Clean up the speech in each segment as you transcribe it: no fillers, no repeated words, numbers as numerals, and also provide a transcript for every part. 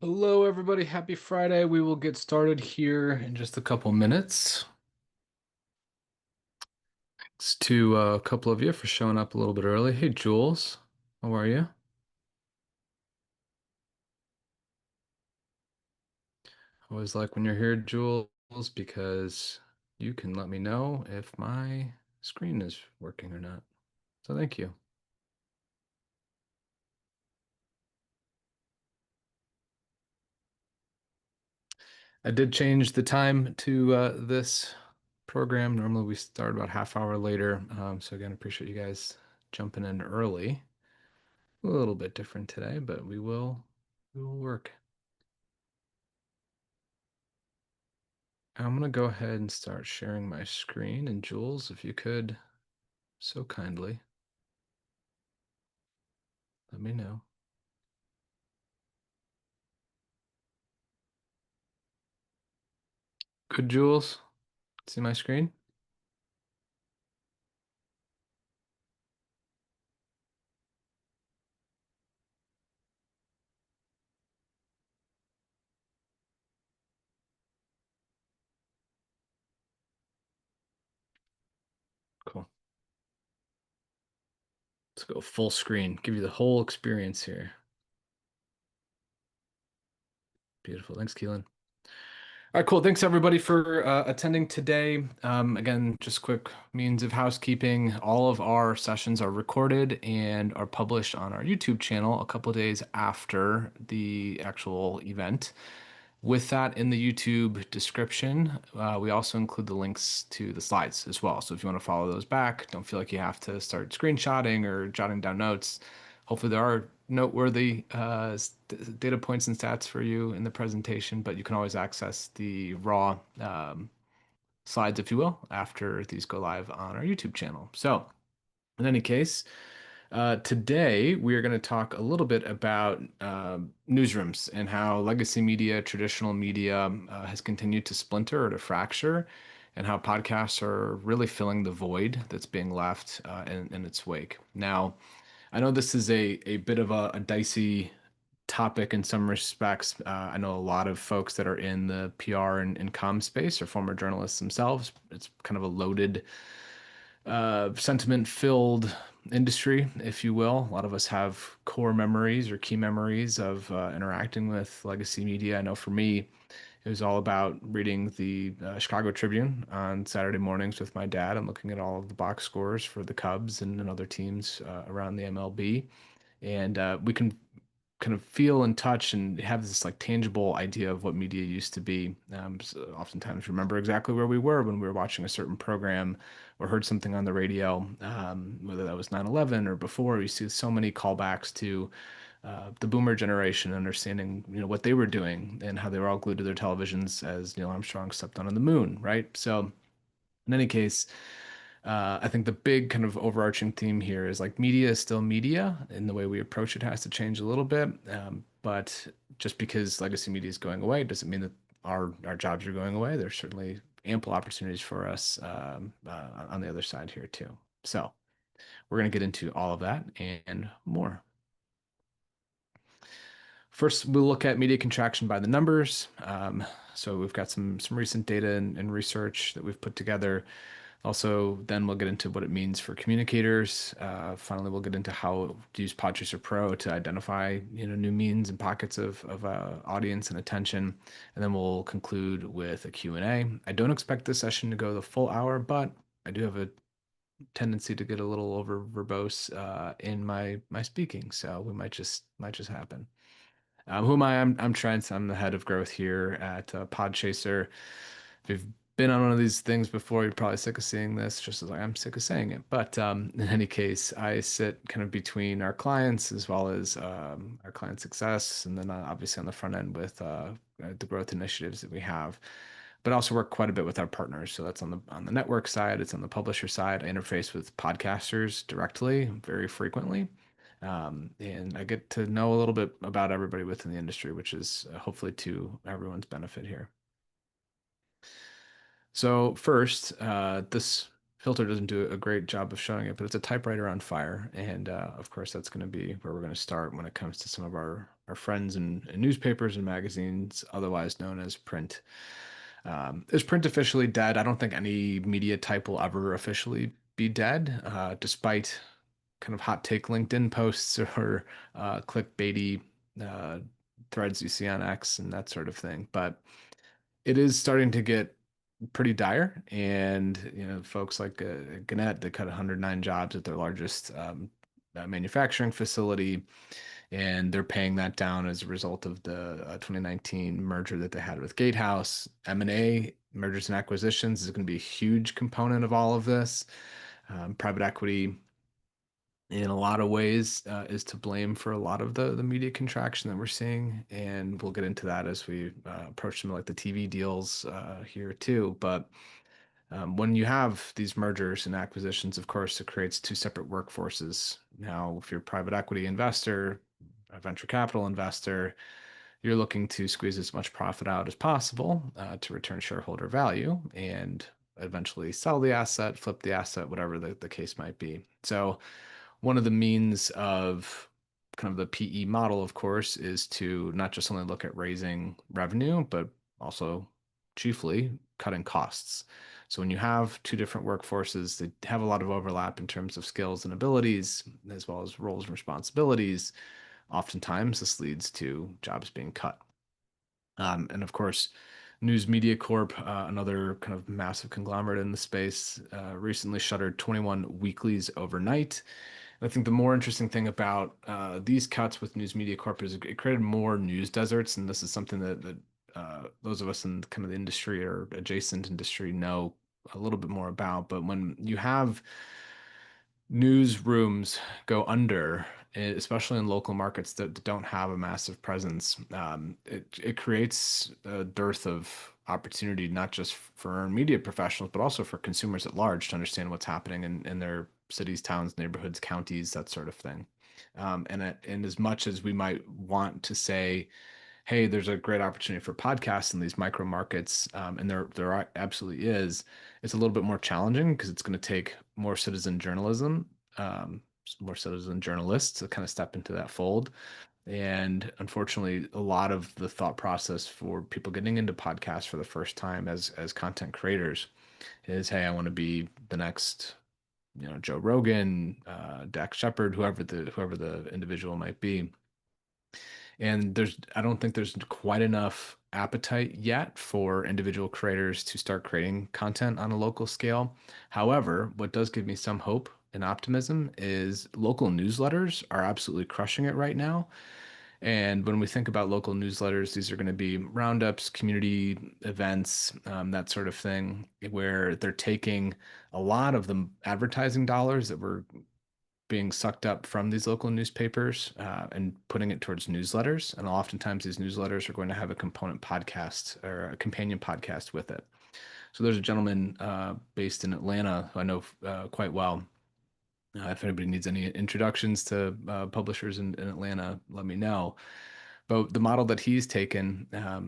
Hello, everybody. Happy Friday. We will get started here in just a couple minutes. Thanks to a couple of you for showing up a little bit early. Hey, Jules, how are you? Always like when you're here, Jules, because you can let me know if my screen is working or not. So thank you. I did change the time to this program. Normally we start about half hour later. So again, appreciate you guys jumping in early. A little bit different today, but we will work. I'm gonna go ahead and start sharing my screen. And Jules, if you could so kindly let me know. Good, Jules? See my screen? Cool. Let's go full screen. Give you the whole experience here. Beautiful. Thanks, Keelan. All right, cool. Thanks everybody for attending today. Again, just quick means of housekeeping. All of our sessions are recorded and are published on our YouTube channel a couple of days after the actual event. With that in the YouTube description, we also include the links to the slides as well. So if you want to follow those back, don't feel like you have to start screenshotting or jotting down notes. Hopefully, there are noteworthy data points and stats for you in the presentation, but you can always access the raw slides, if you will, after these go live on our YouTube channel. So, in any case, today, we are going to talk a little bit about newsrooms and how legacy media, traditional media has continued to splinter or to fracture, and how podcasts are really filling the void that's being left in its wake. Now, I know this is a bit of a dicey topic in some respects. I know a lot of folks that are in the PR and comm space are former journalists themselves. It's kind of a loaded sentiment filled industry, if you will. A lot of us have core memories or key memories of interacting with legacy media. I know for me, it was all about reading the Chicago Tribune on Saturday mornings with my dad and looking at all of the box scores for the Cubs and other teams around the MLB. And we can kind of feel and touch and have this like tangible idea of what media used to be. So oftentimes remember exactly where we were when we were watching a certain program or heard something on the radio, whether that was 9/11 or before. You see so many callbacks to the boomer generation, understanding what they were doing and how they were all glued to their televisions as Neil Armstrong stepped on the moon, right? So in any case, I think the big kind of overarching theme here is like media is still media, and the way we approach it has to change a little bit. But just because legacy media is going away doesn't mean that our jobs are going away. There's certainly ample opportunities for us on the other side here too. So we're going to get into all of that and more. First, we'll look at media contraction by the numbers. So we've got some recent data and research that we've put together. Also, then we'll get into what it means for communicators. Finally, we'll get into how to use Podchaser Pro to identify new means and pockets of audience and attention. And then we'll conclude with a Q&A. I don't expect this session to go the full hour, but I do have a tendency to get a little over verbose in my speaking, so we might just happen. Who am I? I'm Trent. I'm the head of growth here at Podchaser. If you've been on one of these things before, you're probably sick of seeing this, just as I am sick of saying it. But in any case, I sit kind of between our clients as well as our client success, and then obviously on the front end with the growth initiatives that we have. But I also work quite a bit with our partners. So that's on the network side, it's on the publisher side. I interface with podcasters directly, very frequently. And I get to know a little bit about everybody within the industry, which is hopefully to everyone's benefit here. So first, this filter doesn't do a great job of showing it, but it's a typewriter on fire. And of course, that's going to be where we're going to start when it comes to some of our friends in newspapers and magazines, otherwise known as print. Is print officially dead? I don't think any media type will ever officially be dead, despite kind of hot take LinkedIn posts or clickbaity uh, threads you see on X and that sort of thing. But it is starting to get pretty dire. And folks like Gannett, they cut 109 jobs at their largest manufacturing facility, and they're paying that down as a result of the 2019 merger that they had with Gatehouse. M&A, mergers and acquisitions, is going to be a huge component of all of this. Private equity in a lot of ways is to blame for a lot of the media contraction that we're seeing, and we'll get into that as we approach some like the TV deals here too. But when you have these mergers and acquisitions, of course, it creates two separate workforces. Now, if you're a private equity investor, a venture capital investor, you're looking to squeeze as much profit out as possible to return shareholder value and eventually sell the asset, flip the asset, whatever the case might be. So one of the means of kind of the PE model, of course, is to not just only look at raising revenue, but also chiefly cutting costs. So when you have two different workforces that have a lot of overlap in terms of skills and abilities, as well as roles and responsibilities, oftentimes this leads to jobs being cut. And of course, News Media Corp, another kind of massive conglomerate in the space, recently shuttered 21 weeklies overnight. I think the more interesting thing about these cuts with News Media Corp is it created more news deserts, and this is something that those of us in kind of the industry or adjacent industry know a little bit more about. But when you have newsrooms go under, especially in local markets that don't have a massive presence, it creates a dearth of opportunity, not just for media professionals, but also for consumers at large to understand what's happening in their cities, towns, neighborhoods, counties, that sort of thing. And as much as we might want to say, hey, there's a great opportunity for podcasts in these micro markets, and there absolutely is. It's a little bit more challenging because it's going to take more citizen journalism, more citizen journalists to kind of step into that fold. And unfortunately, a lot of the thought process for people getting into podcasts for the first time as content creators is, hey, I want to be the next, Joe Rogan, Dax Shepard, whoever the individual might be. And I don't think there's quite enough appetite yet for individual creators to start creating content on a local scale. However, what does give me some hope and optimism is local newsletters are absolutely crushing it right now. And when we think about local newsletters, these are going to be roundups, community events, that sort of thing, where they're taking a lot of the advertising dollars that were being sucked up from these local newspapers and putting it towards newsletters. And oftentimes these newsletters are going to have a component podcast or a companion podcast with it. So there's a gentleman based in Atlanta who I know quite well. If anybody needs any introductions to publishers in Atlanta, let me know. But the model that he's taken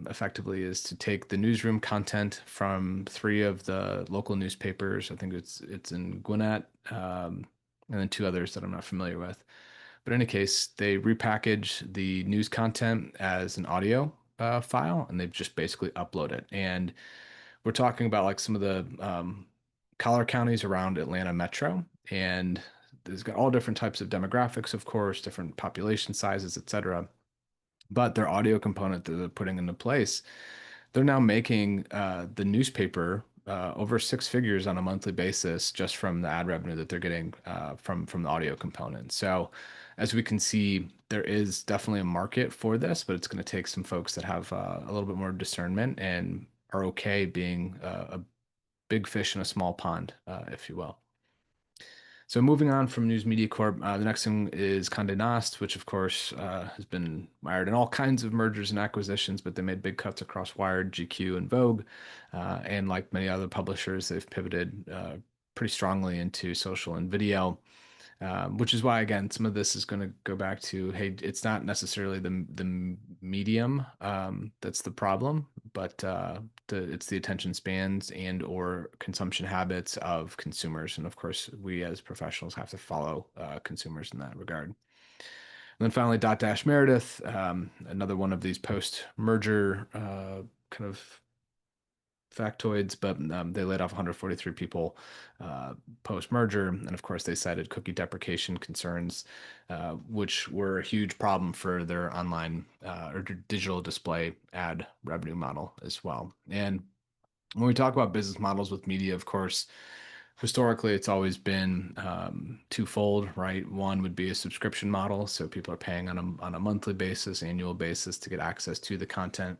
effectively is to take the newsroom content from three of the local newspapers. I think it's in Gwinnett, and then two others that I'm not familiar with. But in any case, they repackage the news content as an audio file, and they've just basically upload it. And we're talking about like some of the collar counties around Atlanta Metro, and there's got all different types of demographics, of course, different population sizes, et cetera. But their audio component that they're putting into place, they're now making the newspaper over six figures on a monthly basis just from the ad revenue that they're getting from the audio component. So, as we can see, there is definitely a market for this, but it's going to take some folks that have a little bit more discernment and are okay being a big fish in a small pond, if you will. So moving on from News Media Corp, the next thing is Condé Nast, which of course has been mired in all kinds of mergers and acquisitions, but they made big cuts across Wired, GQ, and Vogue. And like many other publishers, they've pivoted pretty strongly into social and video. Which is why, again, some of this is going to go back to, hey, it's not necessarily the medium that's the problem, but it's the attention spans and or consumption habits of consumers. And of course, we as professionals have to follow consumers in that regard. And then finally, Dot Dash Meredith, another one of these post-merger kind of factoids, but they laid off 143 people post-merger, and of course they cited cookie deprecation concerns, which were a huge problem for their online or digital display ad revenue model as well. And when we talk about business models with media, of course, historically it's always been twofold, right? One would be a subscription model, so people are paying on a monthly basis, annual basis to get access to the content,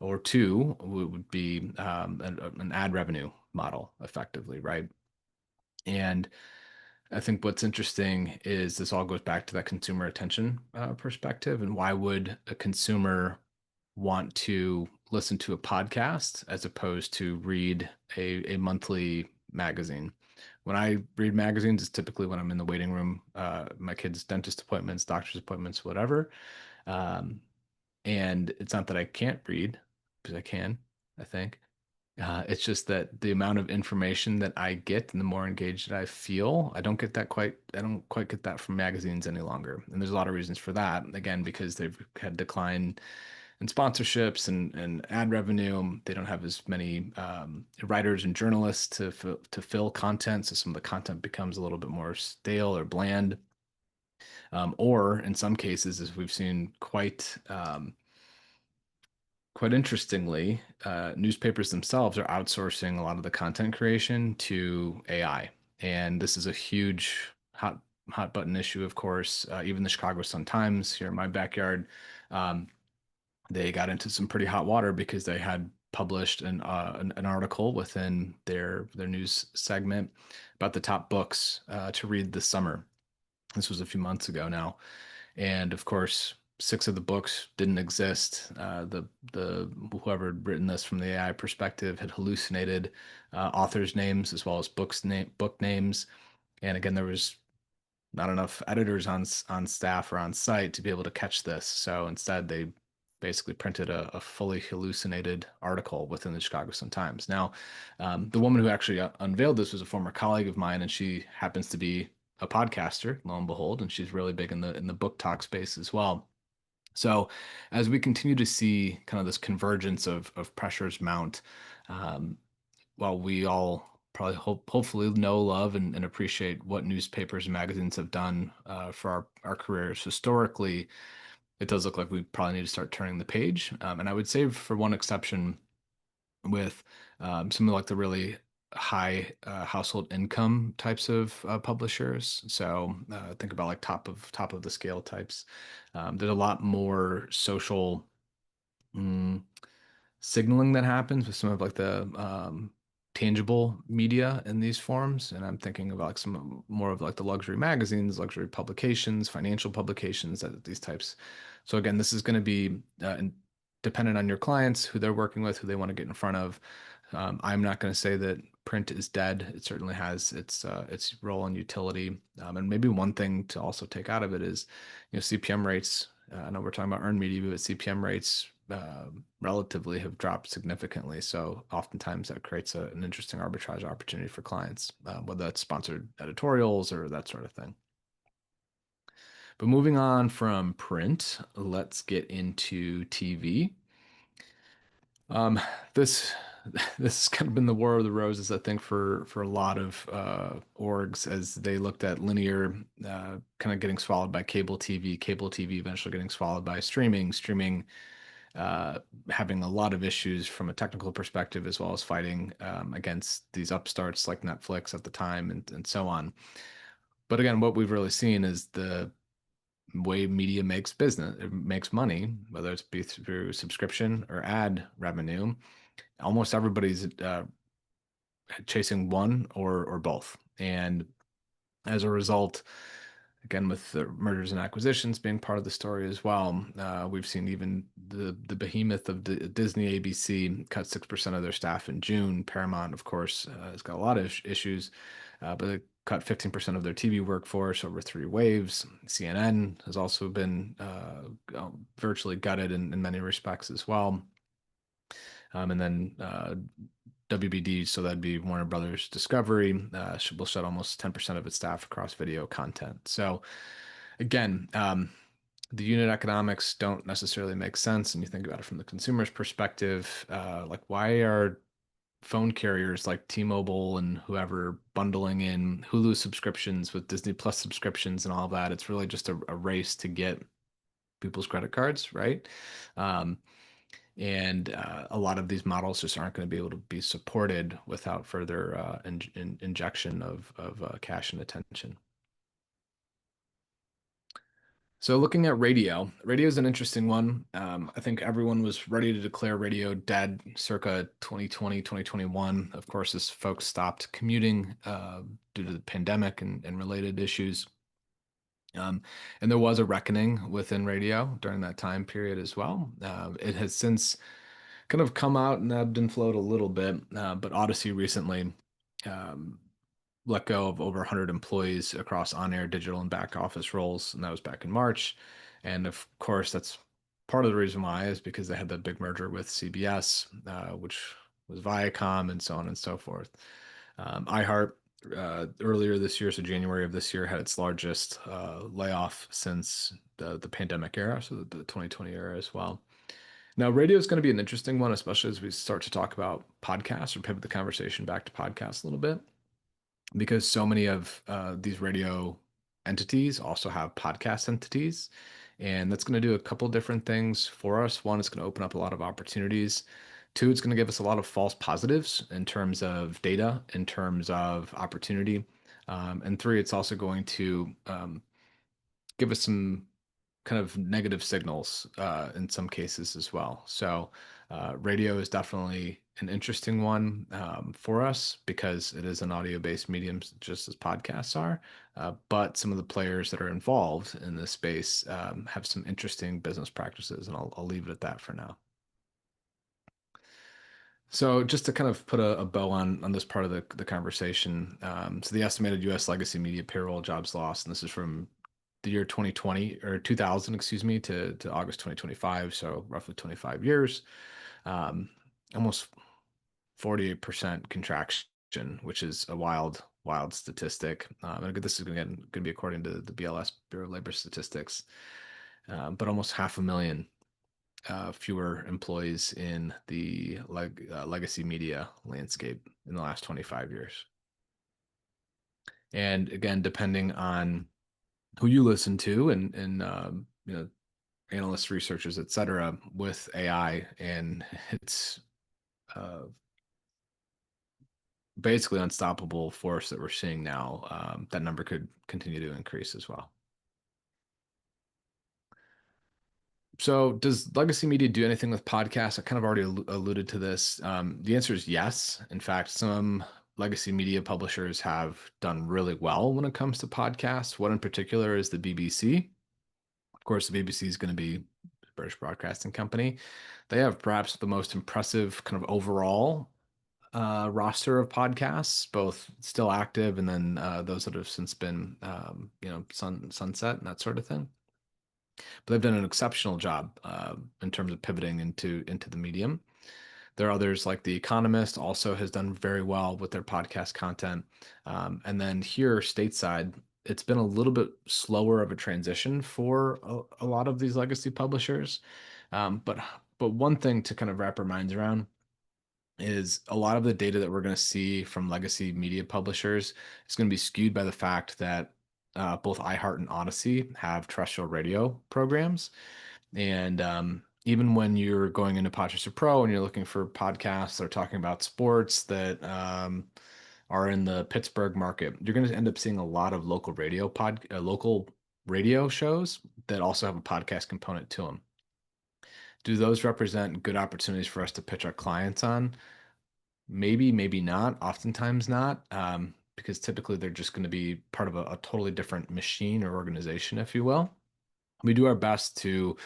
or two would be an ad revenue model effectively, right? And I think what's interesting is this all goes back to that consumer attention perspective. And why would a consumer want to listen to a podcast as opposed to read a monthly magazine? When I read magazines, it's typically when I'm in the waiting room, my kids' dentist appointments, doctor's appointments, whatever. Um, and it's not that I can't read, because I can, I think. It's just that the amount of information that I get and the more engaged that I feel, I don't quite get that from magazines any longer. And there's a lot of reasons for that. Again, because they've had decline in sponsorships and ad revenue. They don't have as many writers and journalists to fill content. So some of the content becomes a little bit more stale or bland. Or in some cases, as we've seen quite interestingly, newspapers themselves are outsourcing a lot of the content creation to AI. And this is a huge hot button issue, of course. Even the Chicago Sun-Times here in my backyard, um, they got into some pretty hot water because they had published an article within their news segment about the top books to read this summer. This was a few months ago now. And of course, six of the books didn't exist. The whoever had written this from the AI perspective had hallucinated authors' names as well as book names. And again, there was not enough editors on staff or on site to be able to catch this. So instead, they basically printed a fully hallucinated article within the Chicago Sun-Times. Now, the woman who actually unveiled this was a former colleague of mine, and she happens to be a podcaster, lo and behold, and she's really big in the book talk space as well. So, as we continue to see kind of this convergence of pressures mount, um, while we all probably hopefully know, love, and appreciate what newspapers and magazines have done for our careers historically, it does look like we probably need to start turning the page. And I would say, for one exception, with some of like the really high household income types of publishers. So think about like top of the scale types. There's a lot more social mm, signaling that happens with some of like the tangible media in these forms. And I'm thinking about like some more of like the luxury magazines, luxury publications, financial publications, these types. So again, this is going to be dependent on your clients, who they're working with, who they want to get in front of. I'm not going to say that print is dead. It certainly has its role and utility. And maybe one thing to also take out of it is, CPM rates. I know we're talking about earned media, but CPM rates relatively have dropped significantly. So oftentimes that creates an interesting arbitrage opportunity for clients, whether that's sponsored editorials or that sort of thing. But moving on from print, let's get into TV. Um, this this has kind of been the war of the roses, I think, for a lot of orgs, as they looked at linear kind of getting swallowed by cable TV eventually getting swallowed by streaming having a lot of issues from a technical perspective, as well as fighting against these upstarts like Netflix at the time and so on. But again, what we've really seen is the way media makes business, it makes money, whether it's be through subscription or ad revenue. Almost everybody's chasing one or both. And as a result, again, with the mergers and acquisitions being part of the story as well, we've seen even the behemoth of Disney ABC cut 6% of their staff in June. Paramount, of course, has got a lot of issues, but cut 15% of their TV workforce over 3 waves. CNN has also been virtually gutted in many respects as well. And then WBD, so that'd be Warner Brothers Discovery, will shut almost 10% of its staff across video content. So again, the unit economics don't necessarily make sense. And you think about it from the consumer's perspective, like why are phone carriers like T-Mobile and whoever bundling in Hulu subscriptions with Disney Plus subscriptions and all of that? It's really just a race to get people's credit cards, right? Um, and a lot of these models just aren't going to be able to be supported without further injection of cash and attention. So looking at radio is an interesting one. I think everyone was ready to declare radio dead circa 2020, 2021. Of course, as folks stopped commuting due to the pandemic and related issues. Um, and there was a reckoning within radio during that time period as well. It has since kind of come out and ebbed and flowed a little bit, but Odyssey recently um, let go of over 100 employees across on-air, digital, and back office roles, and that was back in March. And of course, that's part of the reason why is because they had that big merger with CBS, which was Viacom, and so on and so forth. iHeart earlier this year, so January of this year, had its largest layoff since the pandemic era, so the 2020 era as well. Now, radio is going to be an interesting one, especially as we start to talk about podcasts or pivot the conversation back to podcasts a little bit, because so many of these radio entities also have podcast entities. And that's going to do a couple different things for us. One, it's going to open up a lot of opportunities. Two, it's going to give us a lot of false positives in terms of data, in terms of opportunity. And three, it's also going to give us some kind of negative signals in some cases as well. So radio is definitely an interesting one for us because it is an audio-based medium, just as podcasts are. But some of the players that are involved in this space have some interesting business practices, and I'll leave it at that for now. So just to kind of put a bow on this part of the conversation, so the estimated U.S. legacy media payroll jobs lost, and this is from the year 2020 or 2000, excuse me, to August 2025, so roughly 25 years, um, almost 48% contraction, which is a wild statistic. And this is going to be according to the BLS, Bureau of Labor Statistics, but almost 500,000 fewer employees in the legacy media landscape in the last 25 years. And again, depending on who you listen to and analysts, researchers, et cetera, with AI and its basically unstoppable force that we're seeing now, that number could continue to increase as well. So does legacy media do anything with podcasts? I kind of already alluded to this. The answer is yes. In fact, some legacy media publishers have done really well when it comes to podcasts. One in particular is the BBC. Of course, the BBC is going to be the British Broadcasting Company. They have perhaps the most impressive kind of overall roster of podcasts, both still active and then those that have since been, sunset and that sort of thing. But they've done an exceptional job in terms of pivoting into the medium. There are others like The Economist also has done very well with their podcast content. And then here stateside, it's been a little bit slower of a transition for a lot of these legacy publishers. But one thing to kind of wrap our minds around is a lot of the data that we're going to see from legacy media publishers is going to be skewed by the fact that both iHeart and Odyssey have terrestrial radio programs. And even when you're going into Podchaser Pro and you're looking for podcasts that are talking about sports that are in the Pittsburgh market, you're going to end up seeing a lot of local radio shows that also have a podcast component to them. Do those represent good opportunities for us to pitch our clients on? Maybe, maybe not. Oftentimes not, because typically they're just going to be part of a totally different machine or organization, if you will. We do our best to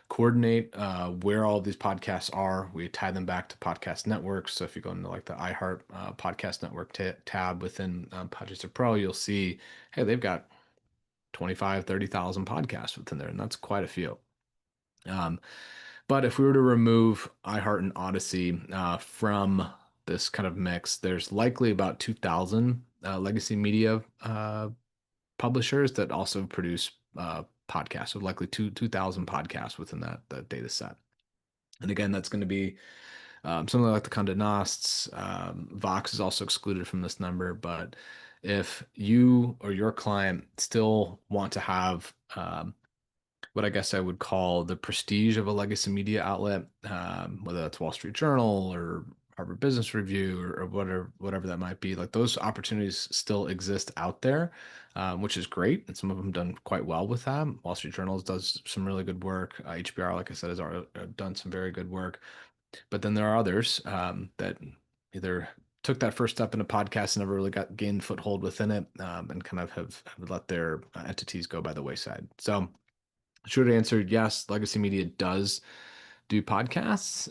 coordinate where all these podcasts are. We tie them back to podcast networks. So if you go into like the iHeart podcast network tab within Podchaser Pro, you'll see, hey, they've got 25, 30,000 podcasts within there, and that's quite a few. Um, but if we were to remove iHeart and Odyssey from this kind of mix, there's likely about 2,000 legacy media publishers that also produce podcasts. So likely 2,000 podcasts within that data set. And again, that's going to be something like the Condé Nast's. Vox is also excluded from this number. But if you or your client still want to have what I guess I would call the prestige of a legacy media outlet, whether that's Wall Street Journal or Harvard Business Review or whatever that might be. Like those opportunities still exist out there, which is great, and some of them done quite well with that. Wall Street Journal does some really good work. HBR, like I said, has done some very good work. But then there are others that either took that first step into podcast and never really got gained foothold within it, and kind of have let their entities go by the wayside. So. Short answer, yes, legacy media does do podcasts,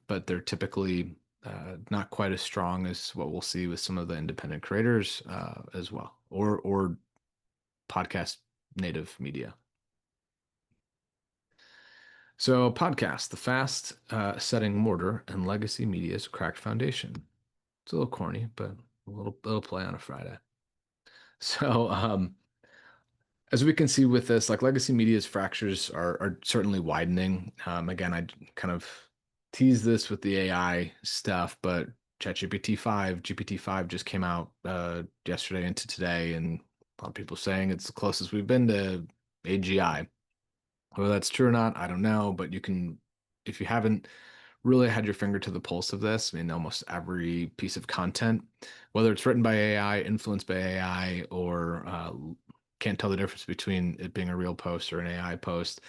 but they're typically not quite as strong as what we'll see with some of the independent creators as well, or podcast native media. So, podcast, the fast setting mortar and legacy media's cracked foundation. It's a little corny, but a little play on a Friday. So, as we can see with this, like legacy media's fractures are certainly widening. Again, I kind of tease this with the AI stuff, but GPT-5 just came out yesterday into today, and a lot of people saying it's the closest we've been to AGI. Whether that's true or not, I don't know, but you can, if you haven't really had your finger to the pulse of this, I mean, almost every piece of content, whether it's written by AI, influenced by AI, or can't tell the difference between it being a real post or an AI post.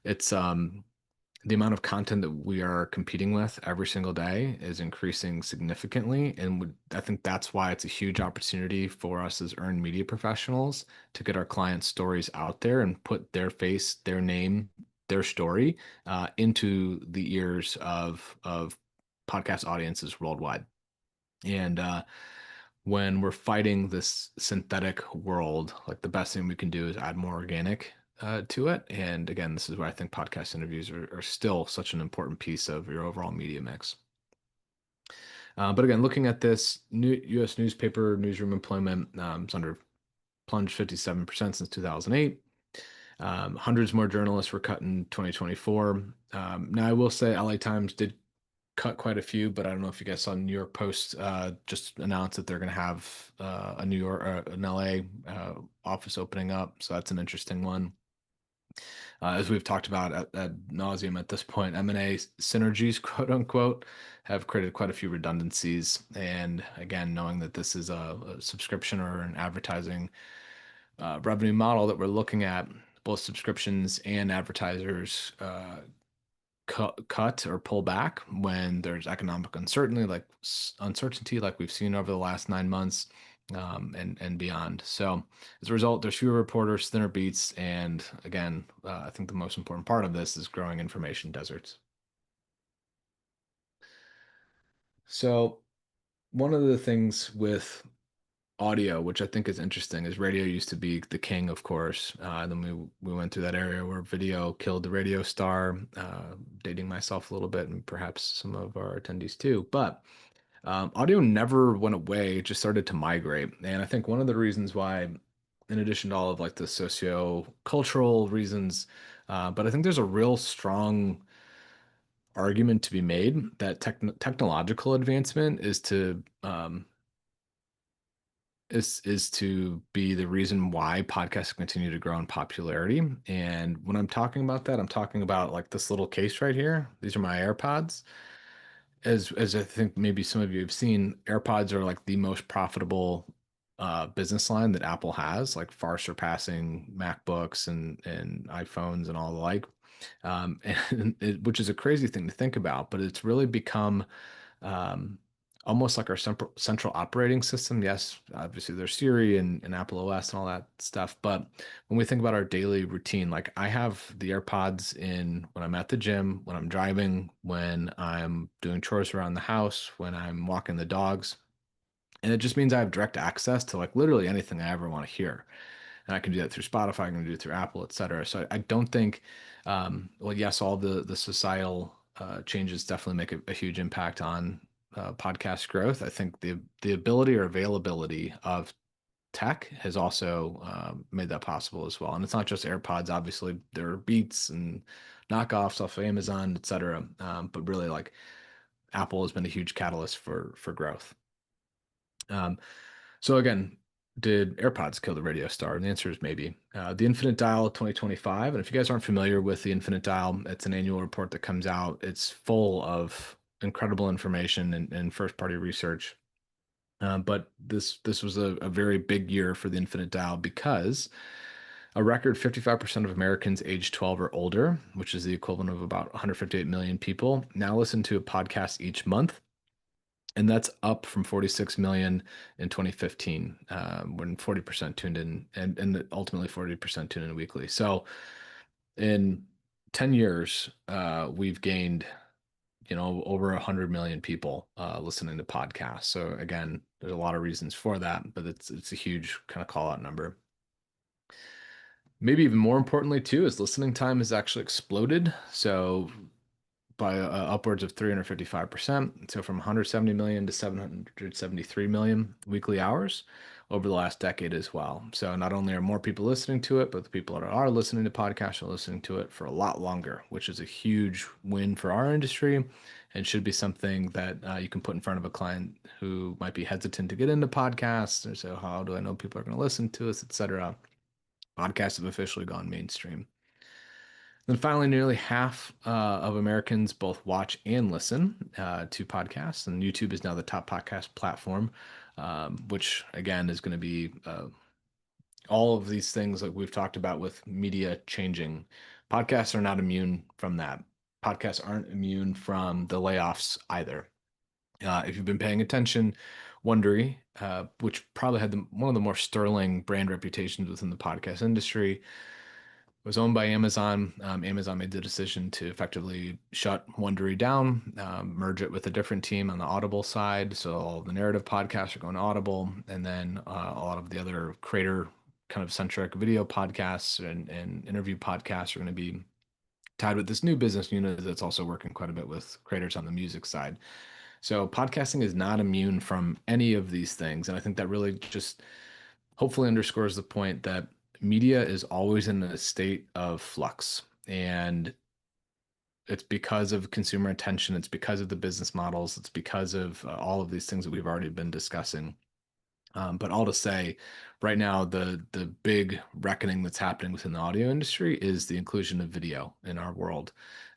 It's the amount of content that we are competing with every single day is increasing significantly. And I think that's why it's a huge opportunity for us as earned media professionals to get our clients' stories out there and put their face, their name, their story into the ears of podcast audiences worldwide. And when we're fighting this synthetic world, like the best thing we can do is add more organic to it. And again, this is where I think podcast interviews are still such an important piece of your overall media mix. But again, looking at this new U.S. newspaper newsroom employment, it's under plunged 57% since 2008. Hundreds more journalists were cut in 2024. Now, I will say LA Times did cut quite a few, but I don't know if you guys saw New York Post just announced that they're going to have a New York, an LA office opening up. So that's an interesting one. As we've talked about at nauseum at this point, M&A synergies, quote unquote, have created quite a few redundancies. And again, knowing that this is a subscription or an advertising revenue model that we're looking at, both subscriptions and advertisers cut or pull back when there's economic uncertainty, like we've seen over the last 9 months, and beyond. So as a result, there's fewer reporters, thinner beats, and again, I think the most important part of this is growing information deserts. So one of the things with audio, which I think is interesting, is radio used to be the king, of course. Then we went through that area where video killed the radio star, dating myself a little bit, and perhaps some of our attendees too. But audio never went away; it just started to migrate. And I think one of the reasons why, in addition to all of like the socio-cultural reasons, but I think there's a real strong argument to be made that technological advancement is to be the reason why podcasts continue to grow in popularity. And when I'm talking about that, I'm talking about like this little case right here. These are my AirPods. As I think maybe some of you have seen, AirPods are like the most profitable business line that Apple has, like far surpassing MacBooks and iPhones and all the like. Which is a crazy thing to think about, but it's really become um, almost like our central operating system. Yes, obviously there's Siri and Apple OS and all that stuff. But when we think about our daily routine, like I have the AirPods in when I'm at the gym, when I'm driving, when I'm doing chores around the house, when I'm walking the dogs. And it just means I have direct access to like literally anything I ever want to hear. And I can do that through Spotify, I can do it through Apple, et cetera. So I don't think, well, yes, all the societal changes definitely make a huge impact on podcast growth. I think the ability or availability of tech has also made that possible as well. And it's not just AirPods. Obviously, there are Beats and knockoffs off of Amazon, et cetera. But really, like Apple has been a huge catalyst for growth. Um, so again, did AirPods kill the radio star? And the answer is maybe. The Infinite Dial 2025, and if you guys aren't familiar with the Infinite Dial, it's an annual report that comes out. It's full of incredible information and first-party research. But this was a very big year for the Infinite Dial because a record 55% of Americans age 12 or older, which is the equivalent of about 158 million people, now listen to a podcast each month. And that's up from 46 million in 2015, when 40% tuned in, and ultimately 40% tuned in weekly. So in 10 years, we've gained, over 100 million people listening to podcasts. So again, there's a lot of reasons for that, but it's a huge kind of call out number. Maybe even more importantly, too, is listening time has actually exploded. So by upwards of 355%. So from 170 million to 773 million weekly hours over the last decade as well. So not only are more people listening to it, but the people that are listening to podcasts are listening to it for a lot longer, which is a huge win for our industry and should be something that you can put in front of a client who might be hesitant to get into podcasts. Or so how do I know people are going to listen to us, et cetera. Podcasts have officially gone mainstream. Then finally, nearly half of Americans both watch and listen to podcasts, and YouTube is now the top podcast platform, which again is going to be all of these things that we've talked about with media changing. Podcasts are not immune from that. Podcasts aren't immune from the layoffs either. If you've been paying attention, Wondery, which probably had one of the more sterling brand reputations within the podcast industry, was owned by Amazon. Amazon made the decision to effectively shut Wondery down, merge it with a different team on the Audible side. So all the narrative podcasts are going to Audible, and then a lot of the other creator kind of centric video podcasts and interview podcasts are going to be tied with this new business unit that's also working quite a bit with creators on the music side. So podcasting is not immune from any of these things. And I think that really just hopefully underscores the point that media is always in a state of flux. And it's because of consumer attention, it's because of the business models, it's because of all of these things that we've already been discussing. But all to say, right now, the big reckoning that's happening within the audio industry is the inclusion of video in our world.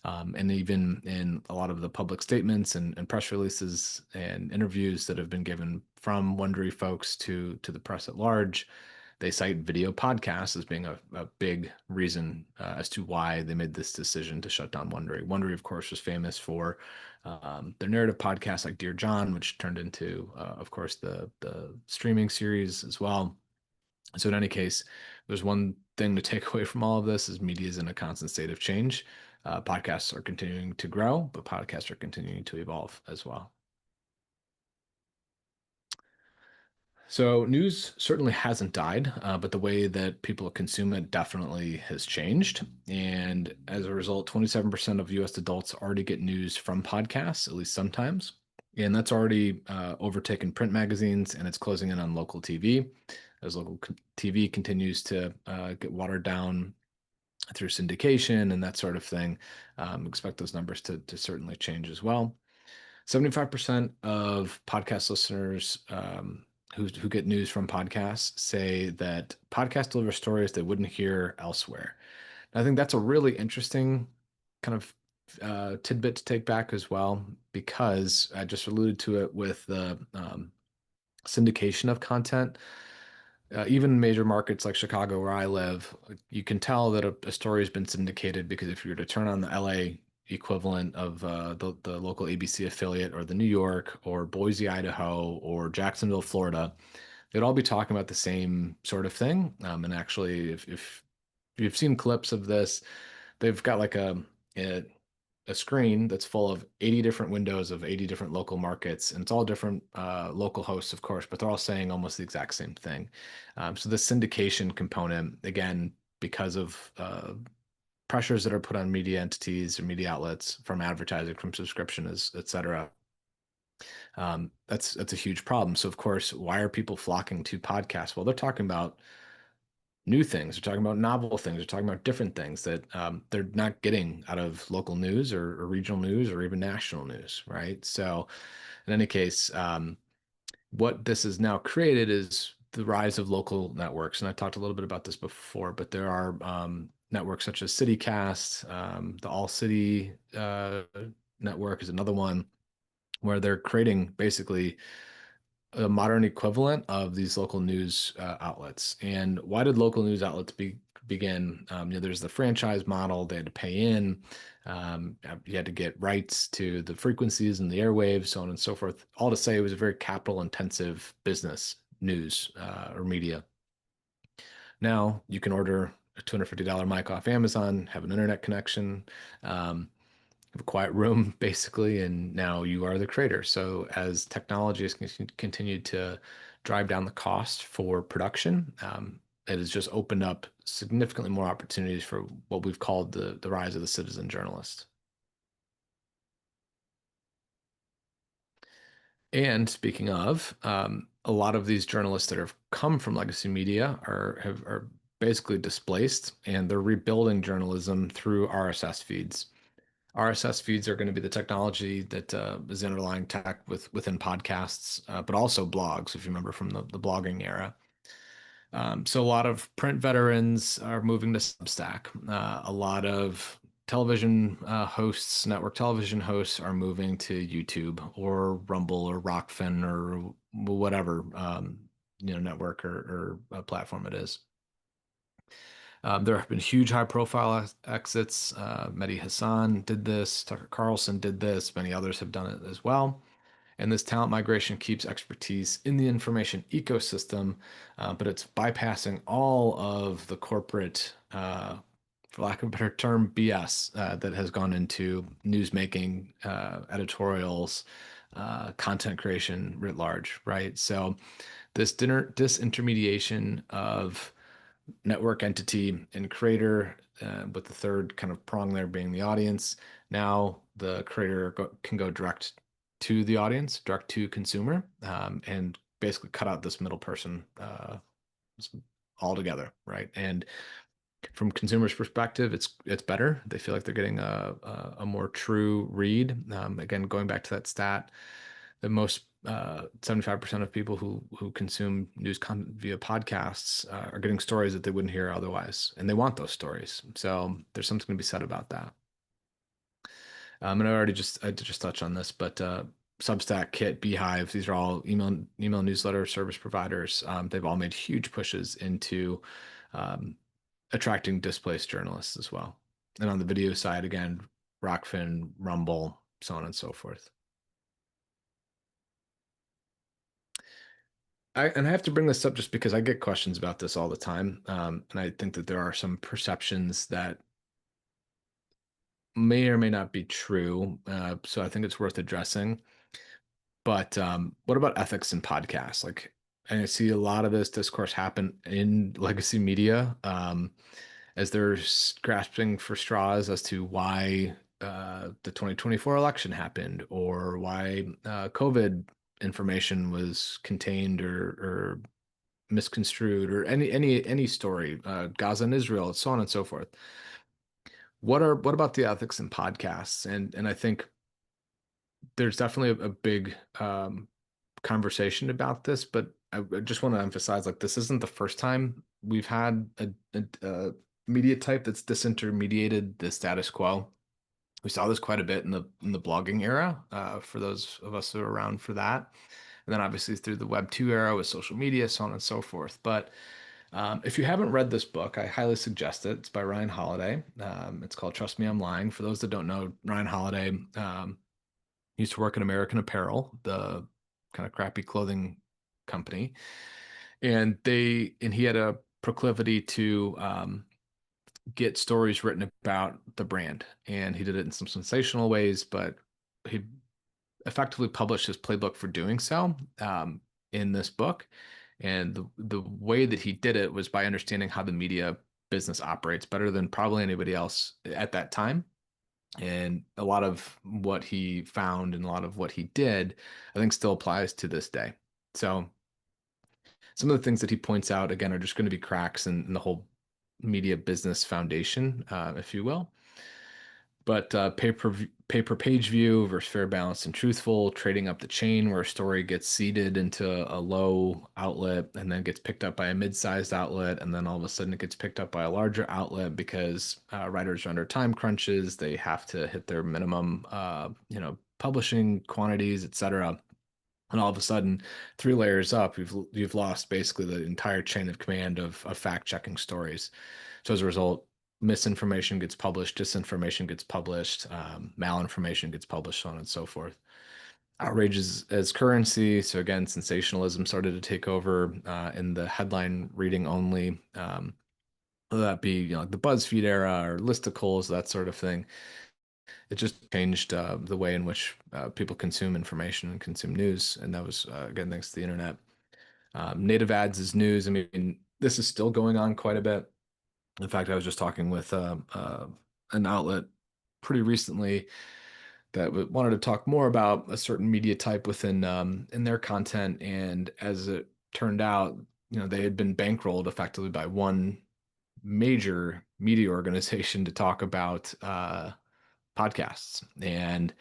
And even in a lot of the public statements and press releases and interviews that have been given from Wondery folks to the press at large, they cite video podcasts as being a big reason as to why they made this decision to shut down Wondery. Wondery, of course, was famous for their narrative podcasts like Dear John, which turned into, of course, the streaming series as well. So in any case, there's one thing to take away from all of this is media is in a constant state of change. Podcasts are continuing to grow, but podcasts are continuing to evolve as well. So news certainly hasn't died, but the way that people consume it definitely has changed. And as a result, 27% of US adults already get news from podcasts, at least sometimes. And that's already overtaken print magazines, and it's closing in on local TV as local TV continues to get watered down through syndication and that sort of thing. Expect those numbers to certainly change as well. 75% of podcast listeners who get news from podcasts say that podcasts deliver stories they wouldn't hear elsewhere. And I think that's a really interesting kind of tidbit to take back as well, because I just alluded to it with the syndication of content. Even major markets like Chicago, where I live, you can tell that a story has been syndicated because if you were to turn on the LA equivalent of the local ABC affiliate or the New York or Boise, Idaho or Jacksonville, Florida, they'd all be talking about the same sort of thing. And actually, if you've seen clips of this, they've got like a a screen that's full of 80 different windows of 80 different local markets, and it's all different local hosts, of course, but they're all saying almost the exact same thing. So the syndication component, again, because of pressures that are put on media entities or media outlets from advertising, from subscription, et cetera, that's a huge problem. So of course, why are people flocking to podcasts? Well, they're talking about new things. They're talking about novel things. They're talking about different things that they're not getting out of local news or regional news or even national news, right? So, in any case, what this has now created is the rise of local networks. And I talked a little bit about this before, but there are networks such as CityCast, the All City network is another one where they're creating basically a modern equivalent of these local news outlets. And why did local news outlets begin? There's the franchise model. They had to pay in. You had to get rights to the frequencies and the airwaves, so on and so forth. All to say, it was a very capital-intensive business, news or media. Now you can order a $250 mic off Amazon, have an internet connection. Have a quiet room basically, and now you are the creator. So as technology has continued to drive down the cost for production, it has just opened up significantly more opportunities for what we've called the rise of the citizen journalist. And speaking of, a lot of these journalists that have come from legacy media are basically displaced, and they're rebuilding journalism through RSS feeds. RSS feeds are going to be the technology that is the underlying tech within podcasts, but also blogs, if you remember from the blogging era. So a lot of print veterans are moving to Substack. A lot of television hosts, network television hosts, are moving to YouTube or Rumble or Rockfin or whatever network or platform it is. There have been huge high-profile exits. Mehdi Hassan did this. Tucker Carlson did this. Many others have done it as well. And this talent migration keeps expertise in the information ecosystem, but it's bypassing all of the corporate, for lack of a better term, BS that has gone into newsmaking, editorials, content creation writ large, right? So this disintermediation of network entity and creator, with the third kind of prong there being the audience. Now the creator can go direct to the audience, direct to consumer, and basically cut out this middle person altogether, right? And from consumers' perspective, it's better. They feel like they're getting a more true read. Again, going back to that stat, the most 75% of people who consume news content via podcasts are getting stories that they wouldn't hear otherwise, and they want those stories. So there's something to be said about that. And I did just touch on this, but Substack, Kit, Beehive, these are all email newsletter service providers. They've all made huge pushes into um, attracting displaced journalists as well. And on the video side, again, Rockfin, Rumble, so on and so forth. I have to bring this up just because I get questions about this all the time. And I think that there are some perceptions that may or may not be true. So I think it's worth addressing. But what about ethics in podcasts? Like, and I see a lot of this discourse happen in legacy media, as they're grasping for straws as to why the 2024 election happened or why COVID information was contained or misconstrued or any story, Gaza and Israel, so on and so forth. What about the ethics in podcasts? And I think there's definitely a big conversation about this, but I just want to emphasize like this isn't the first time we've had a media type that's disintermediated the status quo. We saw this quite a bit in the blogging era, for those of us who are around for that. And then obviously through the Web 2 era with social media, so on and so forth. But If you haven't read this book, I highly suggest it. It's by Ryan Holiday. It's called Trust Me, I'm Lying. For those that don't know, Ryan Holiday used to work in American Apparel, the kind of crappy clothing company, and he had a proclivity to get stories written about the brand, and he did it in some sensational ways, but he effectively published his playbook for doing so in this book. And the way that he did it was by understanding how the media business operates better than probably anybody else at that time. And a lot of what he found and a lot of what he did, I think still applies to this day. So some of the things that he points out, again, are just going to be cracks in the whole media business foundation, if you will. But paper page view versus fair, balanced, and truthful, trading up the chain where a story gets seeded into a low outlet and then gets picked up by a mid-sized outlet, and then all of a sudden it gets picked up by a larger outlet because writers are under time crunches. They have to hit their minimum, publishing quantities, etc. And all of a sudden, three layers up, you've lost basically the entire chain of command of fact checking stories. So as a result, misinformation gets published, disinformation gets published, malinformation gets published, so on and so forth. Outrages as currency. So again, sensationalism started to take over in the headline reading only. Whether that be like the BuzzFeed era or listicles, that sort of thing. It just changed the way in which people consume information and consume news, and that was again thanks to the internet. Native ads is news. I mean, this is still going on quite a bit. In fact, I was just talking with an outlet pretty recently that wanted to talk more about a certain media type within in their content, and as it turned out, they had been bankrolled effectively by one major media organization to talk about podcasts, and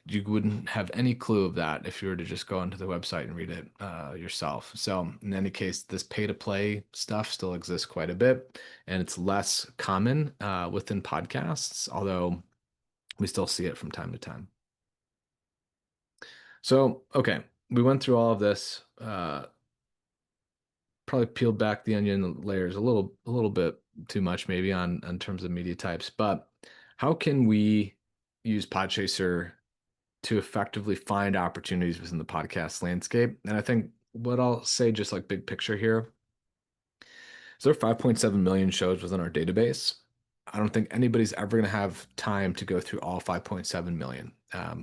you wouldn't have any clue of that if you were to just go onto the website and read it yourself. So, in any case, this pay to play stuff still exists quite a bit, and it's less common within podcasts, although we still see it from time to time. So, okay, we went through all of this. Probably peeled back the onion layers a little bit too much, maybe on terms of media types. But how can we use Podchaser to effectively find opportunities within the podcast landscape? And I think what I'll say, just like big picture here, is there are 5.7 million shows within our database. I don't think anybody's ever going to have time to go through all 5.7 million.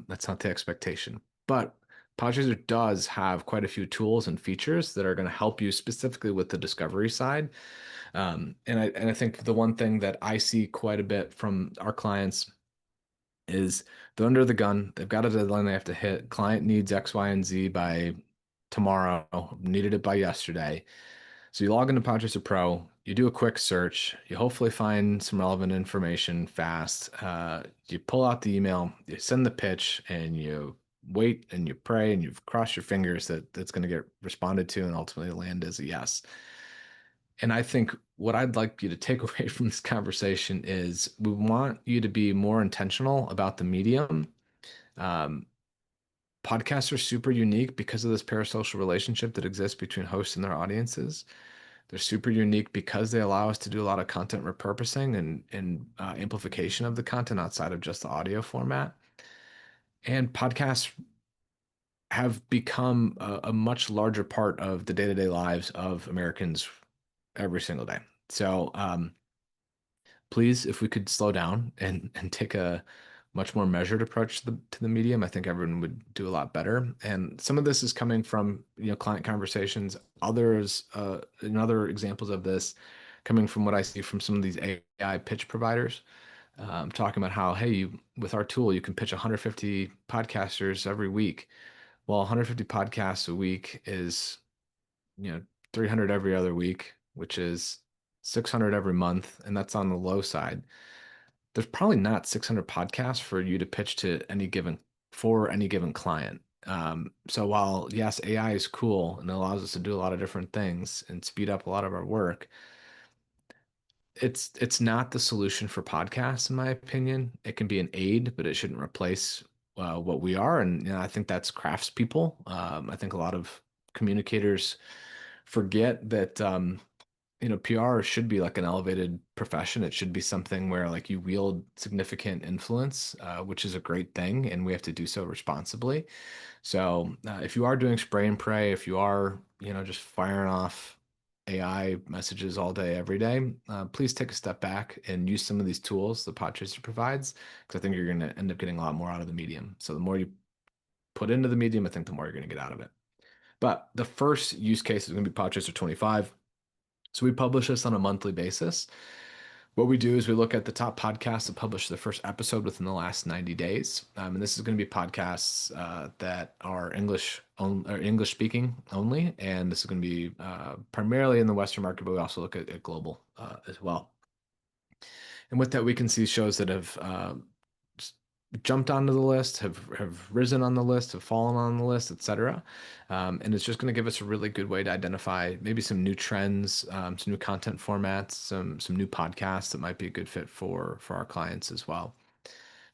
That's not the expectation. But Podchaser does have quite a few tools and features that are going to help you specifically with the discovery side. And I think the one thing that I see quite a bit from our clients is they're under the gun. They've got a deadline they have to hit. Client needs X, Y, and Z by tomorrow, needed it by yesterday. So you log into Podchaser Pro, you do a quick search, you hopefully find some relevant information fast. You pull out the email, you send the pitch, and you wait and you pray and you've crossed your fingers that that's going to get responded to and ultimately land as a yes. And I think what I'd like you to take away from this conversation is we want you to be more intentional about the medium. Um, Podcasts are super unique because of this parasocial relationship that exists between hosts and their audiences. They're super unique because they allow us to do a lot of content repurposing and amplification of the content outside of just the audio format. And podcasts have become a much larger part of the day-to-day lives of Americans every single day. So please, if we could slow down and take a much more measured approach to the medium, I think everyone would do a lot better. And some of this is coming from client conversations. Others, and other examples of this, coming from what I see from some of these AI pitch providers, talking about how, hey, with our tool, you can pitch 150 podcasters every week. Well, 150 podcasts a week is 300 every other week, which is 600 every month, and that's on the low side. There's probably not 600 podcasts for you to pitch to any given client. So while yes, AI is cool and it allows us to do a lot of different things and speed up a lot of our work, it's not the solution for podcasts, in my opinion. It can be an aid, but it shouldn't replace what we are. And I think that's craftspeople. I think a lot of communicators forget that. PR should be like an elevated profession. It should be something where like you wield significant influence, which is a great thing, and we have to do so responsibly. So if you are doing spray and pray, if you are, just firing off AI messages all day, every day, please take a step back and use some of these tools that Podchaser provides, because I think you're going to end up getting a lot more out of the medium. So the more you put into the medium, I think the more you're going to get out of it. But the first use case is going to be Podchaser 25. So we publish this on a monthly basis. What we do is we look at the top podcasts that publish the first episode within the last 90 days. And this is going to be podcasts that are English speaking only. And this is going to be primarily in the Western market, but we also look at global as well. And with that, we can see shows that have jumped onto the list, have risen on the list, have fallen on the list, etc. And it's just going to give us a really good way to identify maybe some new trends, some new content formats, some new podcasts that might be a good fit for our clients as well.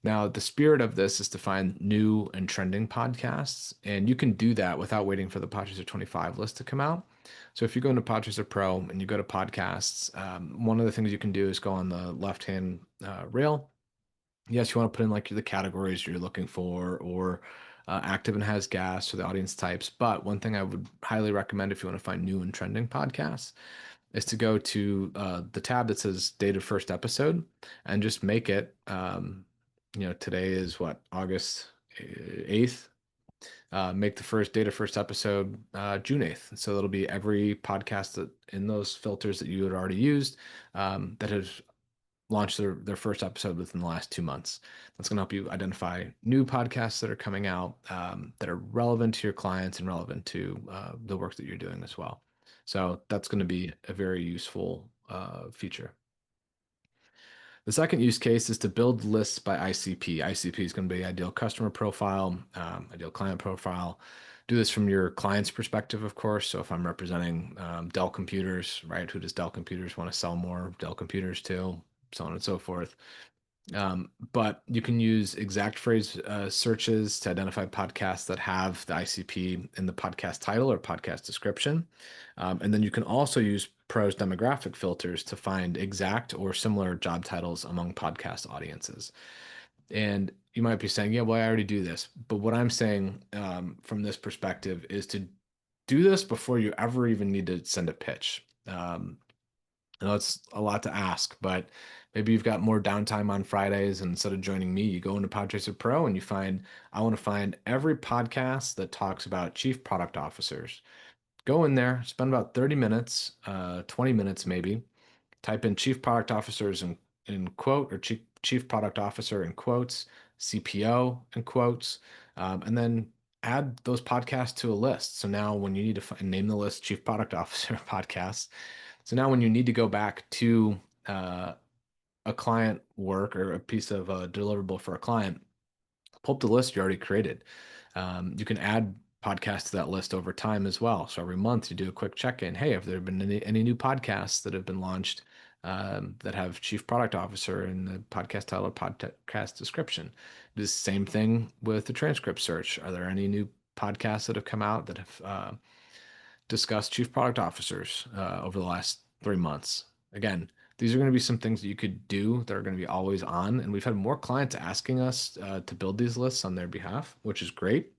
Now, the spirit of this is to find new and trending podcasts, and you can do that without waiting for the Podchaser 25 list to come out. So if you go into Podchaser Pro and you go to podcasts, one of the things you can do is go on the left-hand rail. Yes, you want to put in like the categories you're looking for, or active and has gas, or the audience types. But one thing I would highly recommend if you want to find new and trending podcasts is to go to the tab that says dated first episode and just make it, today is what, August 8th. Make the first episode June 8th. So it'll be every podcast that in those filters that you had already used that has launched their first episode within the last 2 months. That's going to help you identify new podcasts that are coming out that are relevant to your clients and relevant to the work that you're doing as well. So that's going to be a very useful feature. The second use case is to build lists by ICP. ICP is going to be ideal customer profile, ideal client profile. Do this from your client's perspective, of course. So if I'm representing Dell Computers, right? Who does Dell Computers want to sell more Dell Computers to? So on and so forth. But you can use exact phrase searches to identify podcasts that have the ICP in the podcast title or podcast description. And then you can also use Pro's demographic filters to find exact or similar job titles among podcast audiences. And you might be saying, yeah, well, I already do this. But what I'm saying from this perspective is to do this before you ever even need to send a pitch. I know it's a lot to ask, but maybe you've got more downtime on Fridays, and instead of joining me, you go into Podchaser Pro and you find, I want to find every podcast that talks about chief product officers. Go in there, spend about 30 minutes, 20 minutes maybe, type in chief product officers in quote, or chief product officer in quotes, CPO in quotes, and then add those podcasts to a list. So now when you need to name the list chief product officer podcasts, so now when you need to go back to a client work or a piece of a deliverable for a client, pull up the list you already created. You can add podcasts to that list over time as well. So every month you do a quick check-in. Hey, have there been any new podcasts that have been launched that have chief product officer in the podcast title or podcast description? Do the same thing with the transcript search. Are there any new podcasts that have come out that have discussed chief product officers over the last 3 months? Again, these are going to be some things that you could do that are going to be always on. And we've had more clients asking us to build these lists on their behalf, which is great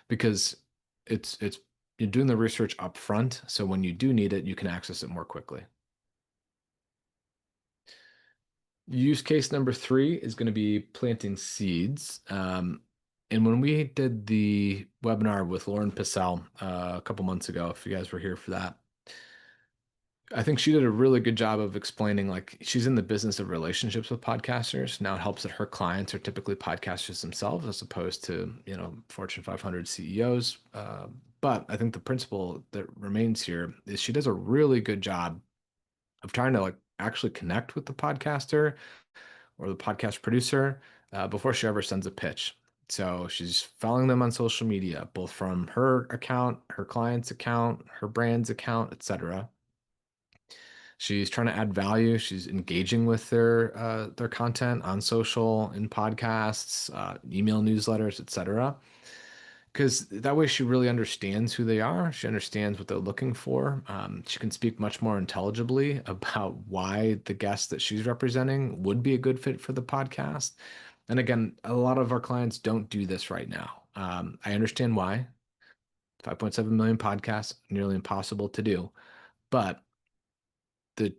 because it's you're doing the research up front. So when you do need it, you can access it more quickly. Use case number 3 is going to be planting seeds. And when we did the webinar with Lauren Pissell a couple months ago, if you guys were here for that, I think she did a really good job of explaining, like, she's in the business of relationships with podcasters. Now it helps that her clients are typically podcasters themselves, as opposed to, Fortune 500 CEOs. But I think the principle that remains here is she does a really good job of trying to like actually connect with the podcaster or the podcast producer before she ever sends a pitch. So she's following them on social media, both from her account, her client's account, her brand's account, etc. She's trying to add value. She's engaging with their content on social, in podcasts, email newsletters, etc. because that way she really understands who they are. She understands what they're looking for. She can speak much more intelligibly about why the guest that she's representing would be a good fit for the podcast. And again, a lot of our clients don't do this right now. I understand why. 5.7 million podcasts, nearly impossible to do. But the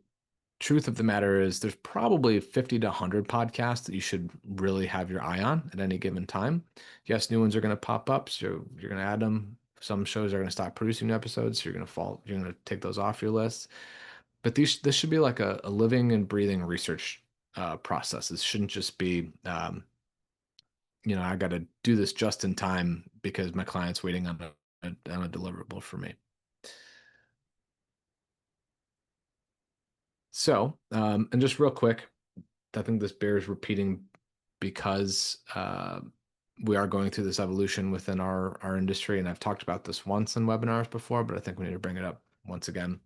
truth of the matter is there's probably 50 to 100 podcasts that you should really have your eye on at any given time. Yes, new ones are going to pop up, so you're going to add them. Some shows are going to stop producing new episodes, so you're going to take those off your list. But this should be like a living and breathing research process. It shouldn't just be, I got to do this just in time because my client's waiting on a deliverable for me. So, and just real quick, I think this bears repeating because we are going through this evolution within our industry, and I've talked about this once in webinars before, but I think we need to bring it up once again.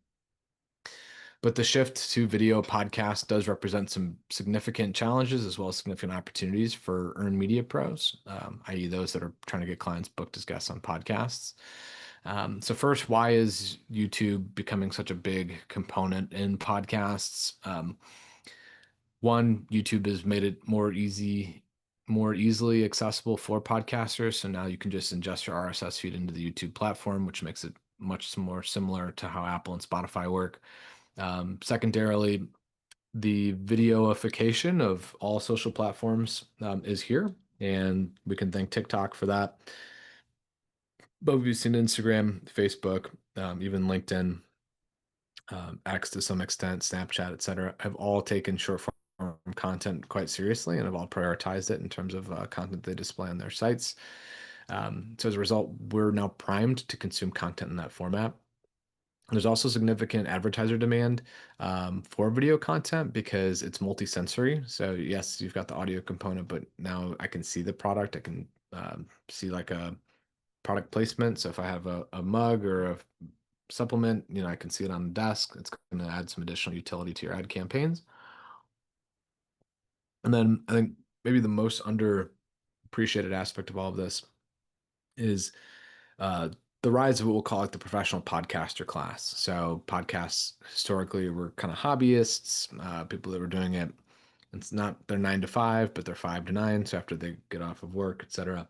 But the shift to video podcast does represent some significant challenges as well as significant opportunities for earned media pros, i.e., those that are trying to get clients booked as guests on podcasts. So first, why is YouTube becoming such a big component in podcasts? One, YouTube has made it more easily accessible for podcasters. So now you can just ingest your RSS feed into the YouTube platform, which makes it much more similar to how Apple and Spotify work. Secondarily, the videoification of all social platforms is here, and we can thank TikTok for that. But we've seen Instagram, Facebook, even LinkedIn, X to some extent, Snapchat, etc., have all taken short form content quite seriously and have all prioritized it in terms of content they display on their sites. So as a result, we're now primed to consume content in that format. There's also significant advertiser demand for video content because it's multi-sensory. So yes, you've got the audio component, but now I can see the product. I can see like a product placement. So if I have a mug or a supplement, I can see it on the desk. It's going to add some additional utility to your ad campaigns. And then I think maybe the most underappreciated aspect of all of this is uh, the rise of what we'll call like the professional podcaster class. So podcasts historically were kind of hobbyists, people that were doing it. It's not their 9 to 5, but they're 5 to 9. So after they get off of work, etc.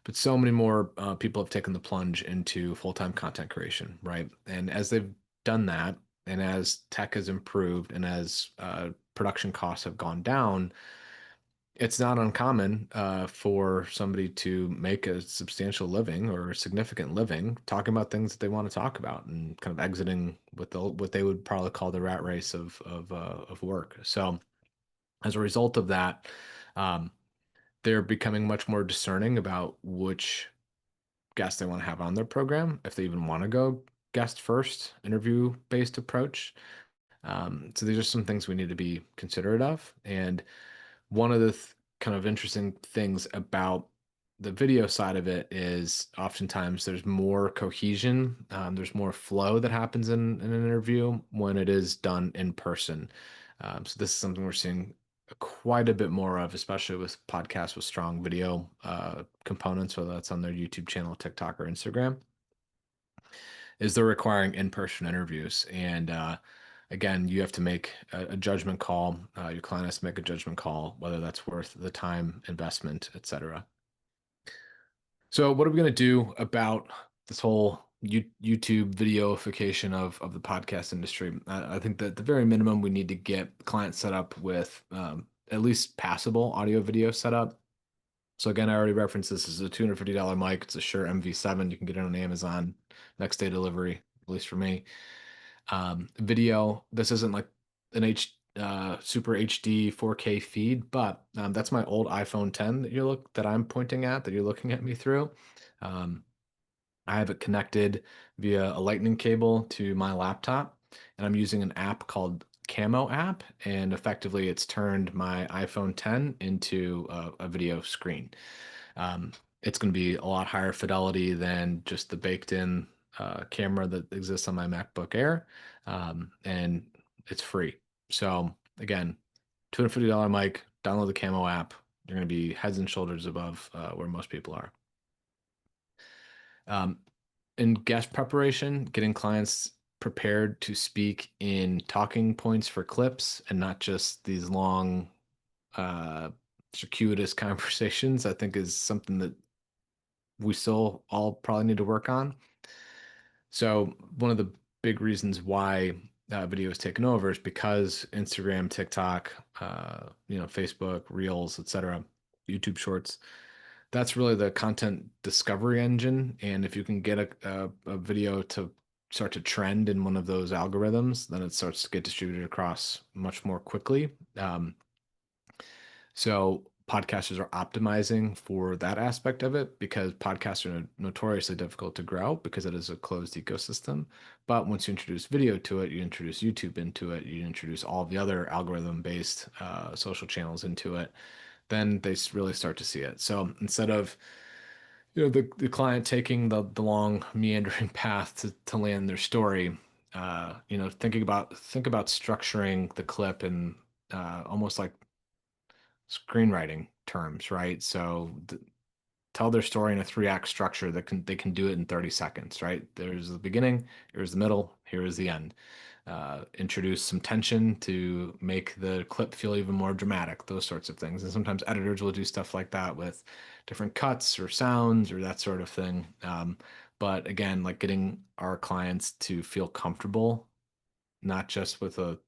But so many more people have taken the plunge into full-time content creation, right? And as they've done that, and as tech has improved, and as production costs have gone down, it's not uncommon for somebody to make a substantial living or a significant living talking about things that they want to talk about and kind of exiting what they would probably call the rat race of work. So as a result of that, um, they're becoming much more discerning about which guests they want to have on their program, if they even want to go guest first, interview based approach. So these are some things we need to be considerate of. And one of the kind of interesting things about the video side of it is oftentimes there's more cohesion, there's more flow that happens in an interview when it is done in person. So this is something we're seeing quite a bit more of, especially with podcasts with strong video components, whether that's on their YouTube channel, TikTok, or Instagram, is they're requiring in-person interviews. And again, you have to make a judgment call. Your client has to make a judgment call, whether that's worth the time, investment, etc. So what are we going to do about this whole YouTube videoification of the podcast industry? I think that at the very minimum, we need to get clients set up with at least passable audio video setup. So again, I already referenced this as a $250 mic. It's a Shure MV7. You can get it on Amazon, next day delivery, at least for me. Video, this isn't like an super HD 4K feed, but that's my old iPhone 10 that I'm pointing at, that you're looking at me through. Um, I have it connected via a lightning cable to my laptop, and I'm using an app called Camo app, and effectively it's turned my iPhone 10 into a video screen. It's going to be a lot higher fidelity than just the baked-in camera that exists on my MacBook Air, and it's free. So again, $250 mic, download the Camo app. You're going to be heads and shoulders above where most people are. Um, in guest preparation, getting clients prepared to speak in talking points for clips and not just these long, uh, circuitous conversations, I think is something that we still all probably need to work on. So one of the big reasons why video is taken over is because Instagram, TikTok, Facebook, Reels, etc., YouTube Shorts. That's really the content discovery engine. And if you can get a video to start to trend in one of those algorithms, then it starts to get distributed across much more quickly. So podcasters are optimizing for that aspect of it because podcasts are notoriously difficult to grow because it is a closed ecosystem. But once you introduce video to it, you introduce YouTube into it, you introduce all the other algorithm-based social channels into it, then they really start to see it. So instead of the client taking the long meandering path to land their story, think about structuring the clip in almost like screenwriting terms, right? So tell their story in a three-act structure that they can do it in 30 seconds, right? There's the beginning, here's the middle, here is the end. Introduce some tension to make the clip feel even more dramatic, those sorts of things. And sometimes editors will do stuff like that with different cuts or sounds or that sort of thing. But again, like getting our clients to feel comfortable, not just with a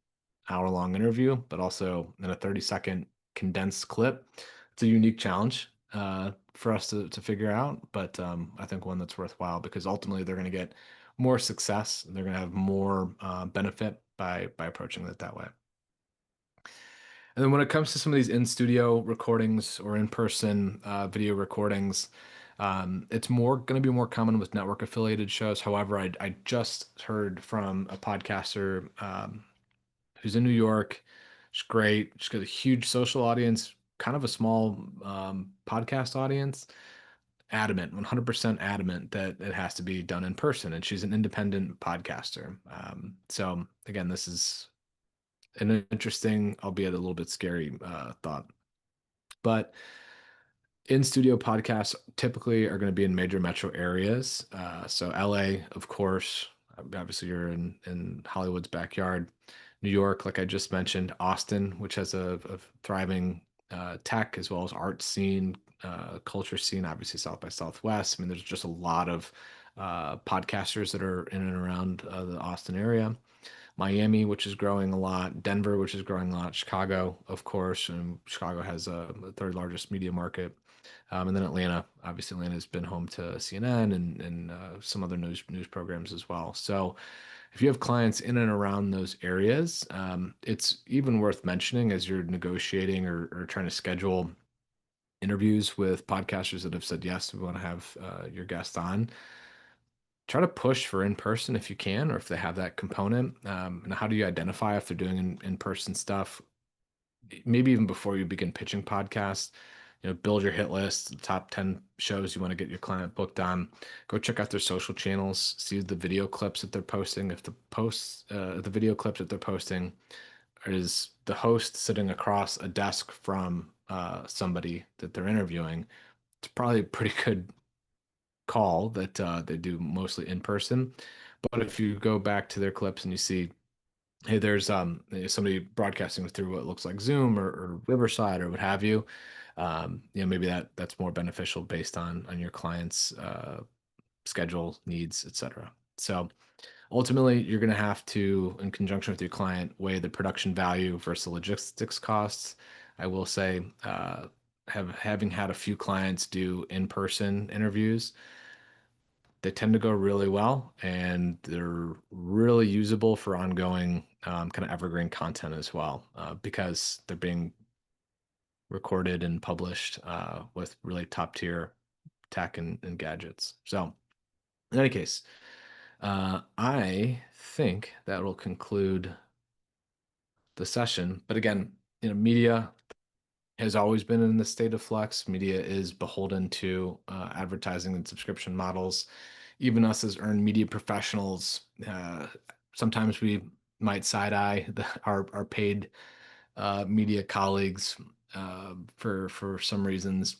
hour-long interview, but also in a 30-second condensed clip. It's a unique challenge for us to figure out, but I think one that's worthwhile because ultimately they're going to get more success. They're going to have more benefit by approaching it that way. And then when it comes to some of these in-studio recordings or in-person video recordings, it's more going to be more common with network affiliated shows. However, I just heard from a podcaster who's in New York. She's great. She's got a huge social audience, kind of a small podcast audience. Adamant, 100% adamant that it has to be done in person. And she's an independent podcaster. So again, this is an interesting, albeit a little bit scary thought. But in studio podcasts typically are going to be in major metro areas. So LA, of course, obviously you're in Hollywood's backyard. New York, like I just mentioned, Austin, which has a thriving tech as well as art scene, culture scene, obviously South by Southwest. I mean, there's just a lot of podcasters that are in and around the Austin area. Miami, which is growing a lot, Denver, which is growing a lot, Chicago, of course, and Chicago has a third largest media market, and then Atlanta. Obviously, Atlanta has been home to CNN and some other news programs as well. So, if you have clients in and around those areas, it's even worth mentioning as you're negotiating or trying to schedule interviews with podcasters that have said yes, we want to have your guest on. Try to push for in person if you can, or if they have that component. And how do you identify if they're doing in person stuff? Maybe even before you begin pitching podcasts, build your hit list, the top 10 shows you want to get your client booked on. Go check out their social channels, see the video clips that they're posting. If the video clips that they're posting is the host sitting across a desk from somebody that they're interviewing, it's probably a pretty good call that they do mostly in person. But if you go back to their clips and you see, hey, there's somebody broadcasting through what looks like Zoom or Riverside or what have you, maybe that's more beneficial based on your client's schedule needs, etc. So ultimately, you're going to have to, in conjunction with your client, weigh the production value versus logistics costs. I will say, having had a few clients do in-person interviews, they tend to go really well and they're really usable for ongoing kind of evergreen content as well because they're being recorded and published with really top tier tech and gadgets. So, in any case, I think that will conclude the session. But again, media has always been in the state of flux. Media is beholden to advertising and subscription models. Even us as earned media professionals, sometimes we might side eye our paid media colleagues for some reasons.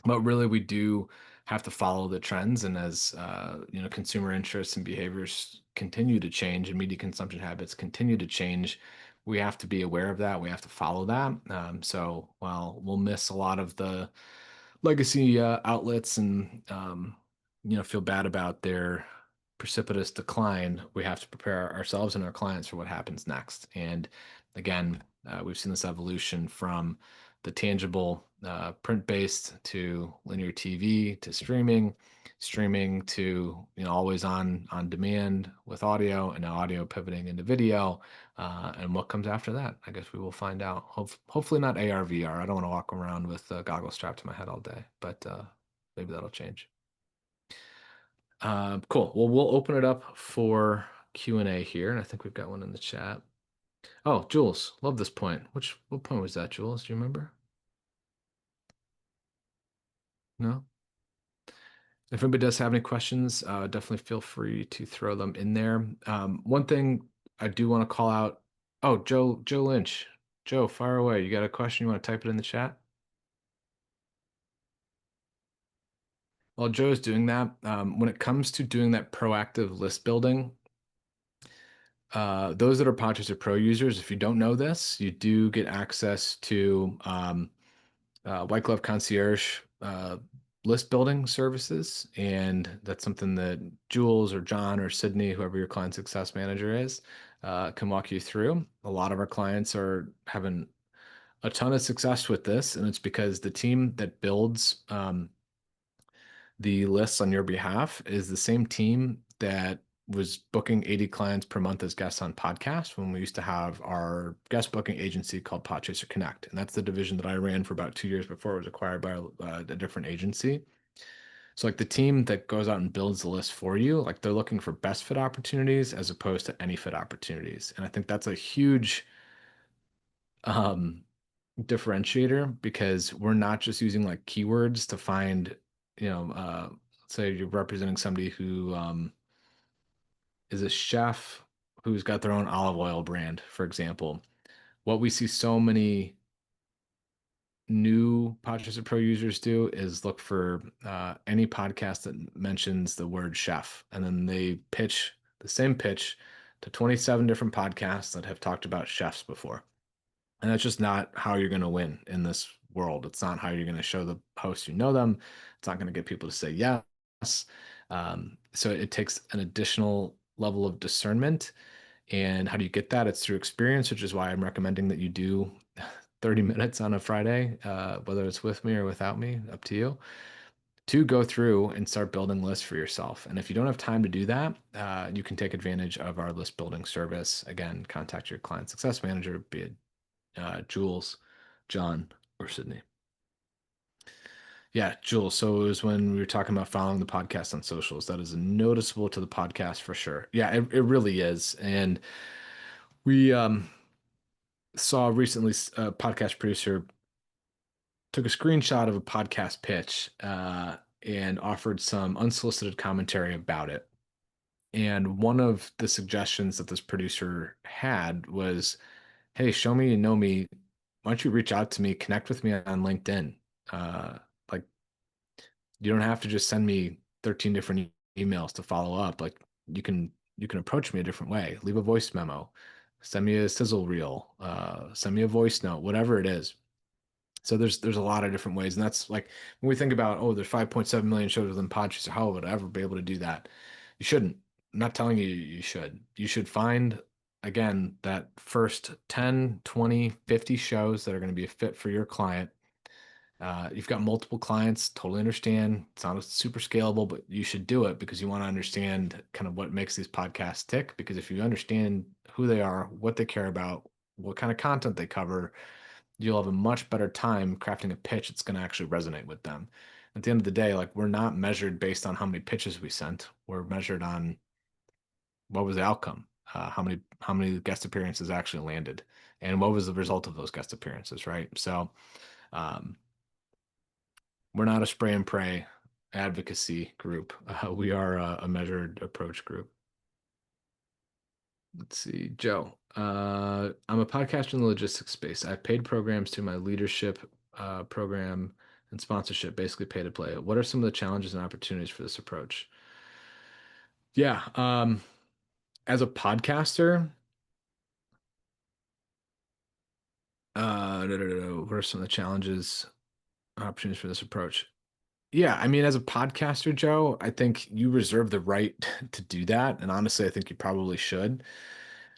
But really, we do have to follow the trends, and as consumer interests and behaviors continue to change, and media consumption habits continue to change, we have to be aware of that. We have to follow that. So while we'll miss a lot of the legacy outlets and feel bad about their precipitous decline, we have to prepare ourselves and our clients for what happens next. And again, we've seen this evolution from the tangible print-based to linear TV to streaming to always on demand with audio, and now audio pivoting into video. And what comes after that, I guess we will find out. Hopefully not AR, VR. I don't want to walk around with a goggle strapped to my head all day, but maybe that'll change. Cool. Well, we'll open it up for Q&A here, and I think we've got one in the chat. Oh, Jules, love this point. What point was that, Jules? Do you remember? No? If anybody does have any questions, definitely feel free to throw them in there. One thing I do want to call out. Oh, Joe Lynch. Joe, fire away. You got a question? You want to type it in the chat? While Joe's doing that, when it comes to doing that proactive list building, those that are Podchaser Pro users, if you don't know this, you do get access to White Glove Concierge list building services. And that's something that Jules or John or Sydney, whoever your client success manager is, can walk you through. A lot of our clients are having a ton of success with this, and it's because the team that builds the lists on your behalf is the same team that was booking 80 clients per month as guests on podcasts when we used to have our guest booking agency called Podchaser Connect. And that's the division that I ran for about 2 years before it was acquired by a different agency. So like the team that goes out and builds the list for you, like they're looking for best fit opportunities as opposed to any fit opportunities. And I think that's a huge um, differentiator, because we're not just using like keywords to find, let's say you're representing somebody who is a chef who's got their own olive oil brand, for example. What we see so many new Podchaser Pro users do is look for any podcast that mentions the word chef, and then they pitch the same pitch to 27 different podcasts that have talked about chefs before. And that's just not how you're going to win in this world. It's not how you're going to show the hosts you know them. It's not going to get people to say yes. So it takes an additional level of discernment. And how do you get that? It's through experience, which is why I'm recommending that you do 30 minutes on a Friday, whether it's with me or without me, up to you, to go through and start building lists for yourself. And if you don't have time to do that, you can take advantage of our list building service. Again, contact your client success manager, be it Jules, John, or Sydney. Yeah, Jules. So it was when we were talking about following the podcast on socials. That is noticeable to the podcast for sure. Yeah, it really is. And we saw recently a podcast producer took a screenshot of a podcast pitch and offered some unsolicited commentary about it. And one of the suggestions that this producer had was, hey, show me you know me. Why don't you reach out to me, connect with me on LinkedIn? Uh, like you don't have to just send me 13 different emails to follow up. Like you can approach me a different way. Leave a voice memo, send me a sizzle reel, send me a voice note, whatever it is. So there's a lot of different ways, and that's like when we think about, oh, there's 5.7 million shows within Podchaser. How would I ever be able to do that? You shouldn't. I'm not telling you you should. You should find, again, that first 10, 20, 50 shows that are going to be a fit for your client. You've got multiple clients, totally understand. It's not super scalable, but you should do it because you want to understand kind of what makes these podcasts tick. Because if you understand who they are, what they care about, what kind of content they cover, you'll have a much better time crafting a pitch that's going to actually resonate with them. At the end of the day, like we're not measured based on how many pitches we sent. We're measured on what was the outcome, how many guest appearances actually landed, and what was the result of those guest appearances, right? So we're not a spray and pray advocacy group. We are a measured approach group. Let's see, Joe. I'm a podcaster in the logistics space. I've paid programs through my leadership program and sponsorship, basically pay to play. What are some of the challenges and opportunities for this approach? Yeah, as a podcaster, what are some of the challenges, opportunities for this approach? Yeah, I mean, as a podcaster, Joe, I think you reserve the right to do that, and honestly, I think you probably should.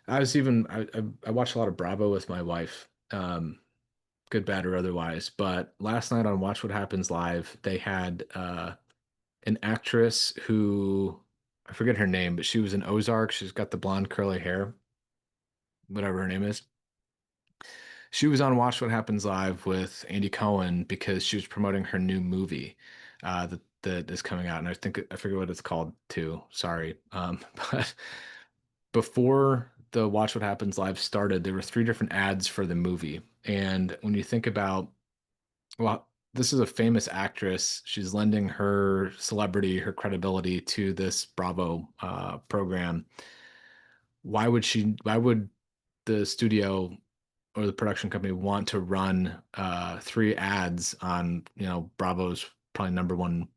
I watch a lot of Bravo with my wife, good, bad, or otherwise. But last night on Watch What Happens Live, they had an actress who I forget her name, but she was in Ozark. She's got the blonde curly hair, whatever her name is. She was on Watch What Happens Live with Andy Cohen because she was promoting her new movie that is coming out, and I forget what it's called too. Sorry, but before the Watch What Happens Live started, there were three different ads for the movie, and when you think about, well, this is a famous actress. She's lending her celebrity, her credibility to this Bravo program. Why would the studio or the production company want to run three ads on, Bravo's probably number one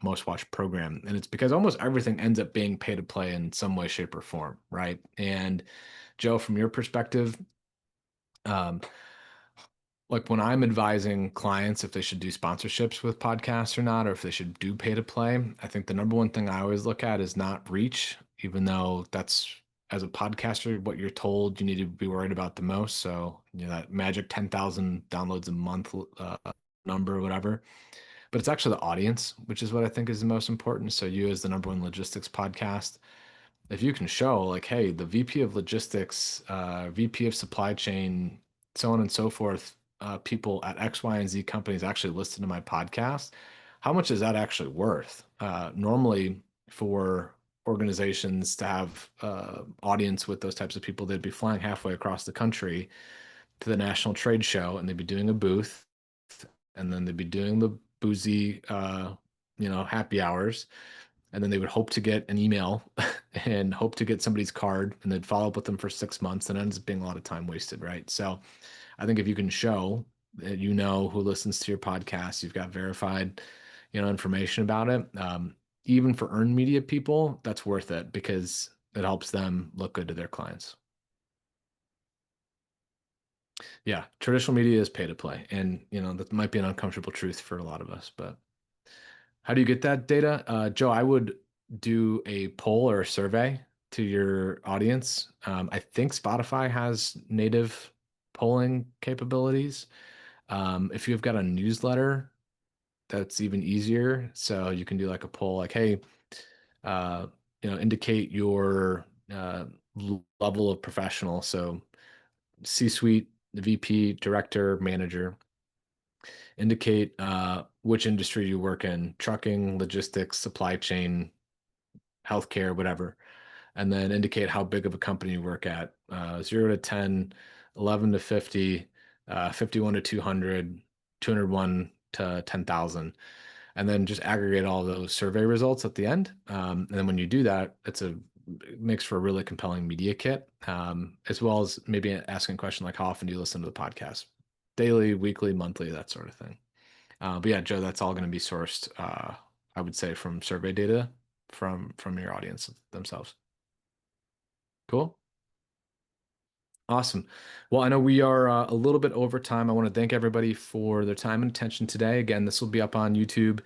most watched program? And it's because almost everything ends up being pay to play in some way, shape, or form, right? And Joe, from your perspective, um, like when I'm advising clients if they should do sponsorships with podcasts or not, or if they should do pay to play, I think the number one thing I always look at is not reach, even though that's, as a podcaster, what you're told you need to be worried about the most. So, that magic 10,000 downloads a month number or whatever. But it's actually the audience, which is what I think is the most important. So, you as the number one logistics podcast, if you can show like, hey, the VP of logistics, VP of supply chain, so on and so forth, people at X, Y, and Z companies actually listen to my podcast, how much is that actually worth? Normally, for organizations to have audience with those types of people, they'd be flying halfway across the country to the national trade show, and they'd be doing a booth, and then they'd be doing the boozy, happy hours, and then they would hope to get an email and hope to get somebody's card, and they'd follow up with them for 6 months, and it ends up being a lot of time wasted, right? So I think if you can show that who listens to your podcast, you've got verified, information about it, even for earned media people, that's worth it because it helps them look good to their clients. Yeah, traditional media is pay to play, and that might be an uncomfortable truth for a lot of us, but how do you get that data? Joe, I would do a poll or a survey to your audience. I think Spotify has native polling capabilities. If you've got a newsletter, that's even easier. So you can do like a poll, like, hey, uh, indicate your level of professional. So C-suite, VP, director, manager. Indicate which industry you work in: trucking, logistics, supply chain, healthcare, whatever. And then indicate how big of a company you work at: 0 to 10, 11 to 50, 51 to 200, 201 to 10,000. And then just aggregate all those survey results at the end. And then when you do that, it makes for a really compelling media kit, as well as maybe asking a question like, how often do you listen to the podcast? Daily, weekly, monthly, that sort of thing. But yeah, Joe, that's all going to be sourced, I would say, from survey data from your audience themselves. Cool. Awesome. Well, I know we are a little bit over time. I want to thank everybody for their time and attention today. Again, this will be up on YouTube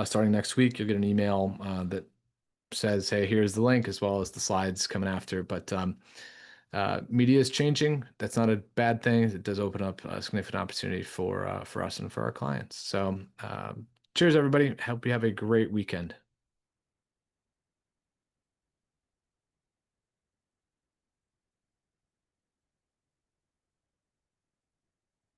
starting next week. You'll get an email that says, hey, here's the link, as well as the slides coming after. But media is changing. That's not a bad thing. It does open up a significant opportunity for us and for our clients. So cheers, everybody. Hope you have a great weekend.